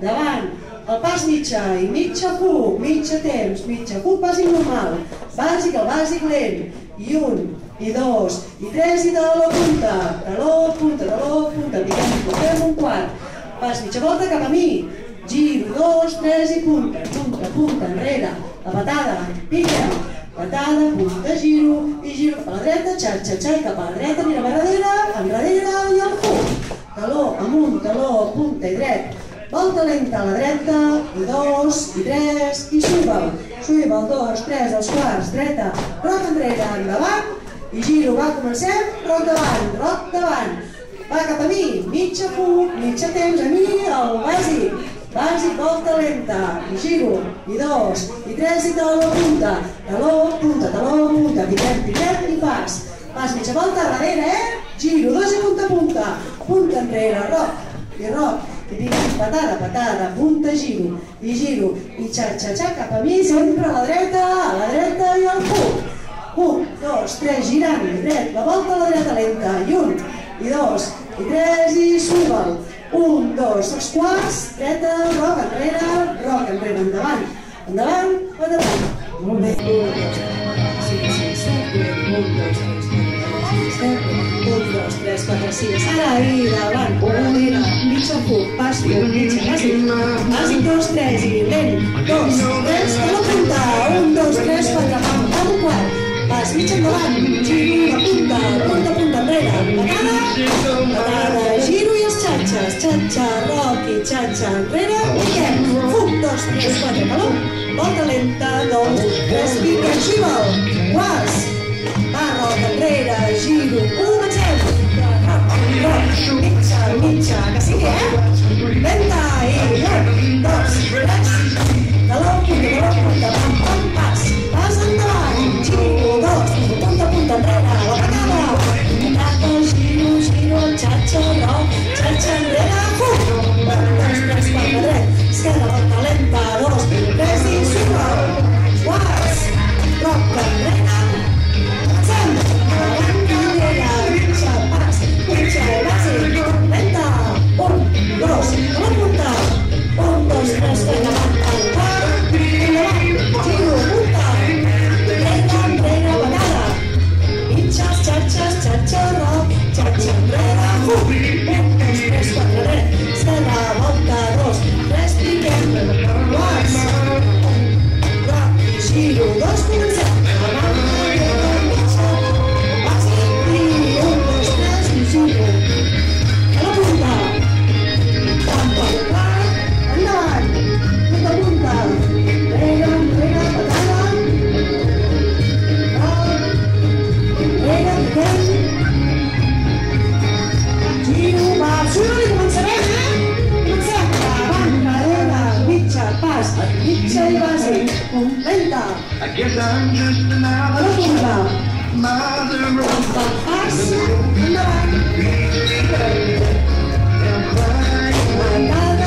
davant, el pas mitjà i mitja fuc, mitja temps, mitja fuc, bàsic normal, bàsic, el bàsic lent, i 1, i 2, i 3, i taló, punta, piquem, portem un quart, pas mitja volta cap a mi, giro, 2, 3 i punta, enrere, la patada, piquem, patada, punta, giro, i giro cap a la dreta, xa, i cap a la dreta, mirem enrere, i el fuc, taló, amunt, taló, punta i dret, volta lenta a la dreta, i 2, i 3, i sui'l, 2, 3, els quarts, dreta, roc enrere, endavant, i giro, va, comencem, roc davant, va cap a mi, mitja fuc, mitja temps, a mi, el bàsic, volta lenta, i giro, i 2, i 3, i taló, punta, piquem, i pas mitja volta, darrere, giro, 2 i punta enrere, roc, i piquem, patada, punta, giro, i xa, cap a mi, sempre a la dreta i el fuc, 2, 3, girant, dret, la volta a la dreta lenta, i 1, i 2, i 3, i sui'l, 1, 2, els quarts, dreta, roc enrere, endavant, molt bé, 1, 2, 3, 4, 5, ara, i davant, darrere, mitja fuc, pas fuc, mitja, bàsic, 2, 3, i lent, 2, 3, taló punta, 1, 2, 3, 4, pam, un quart, pas mitja endavant, giro, punta enrere, patada, giro i els xatxa, roc i xatxa enrere, piquem, fuc, 2, 3, 4, taló, volta lenta, 2, 3, piquem, sui'l, quarts, va, roc enrere, giro, comencem, roc, mitja, que sigui, lenta, i 1, 2, 3, taló, punta, pam, pas endavant, giro, 2, punta enrere, la patada, giro, xatxa, roc, xatxa enrere, fuc, 1, 2, 3, 4, dret, esquerra, volta lenta, 2, 3, i sui'l, quarts, roc enrere, comencem, enrere, mitja, pas, bàsic, lenta, 1, 2, la punta, 1, 2, 3, endavant, el quart, endavant, giro, punta, dreta, enrere, patada, mitges, xatxa, roc, xatxa enrere, fuc, 1, 2, 3, 4, dret, esquerra, volta, 2, 3, piquem, quarts, roc, giro, 2, comencem, endavant, mitja, bàsic, i 1, 2, 3, i giro, a la punta, pam, quart, endavant, punta, enrere, patada, enrere, piquem, giro, va, sui'l i començarem, davant, darrere, mitja, pas, mitja i bàsic, lenta, a la punta, pas, endavant, patada,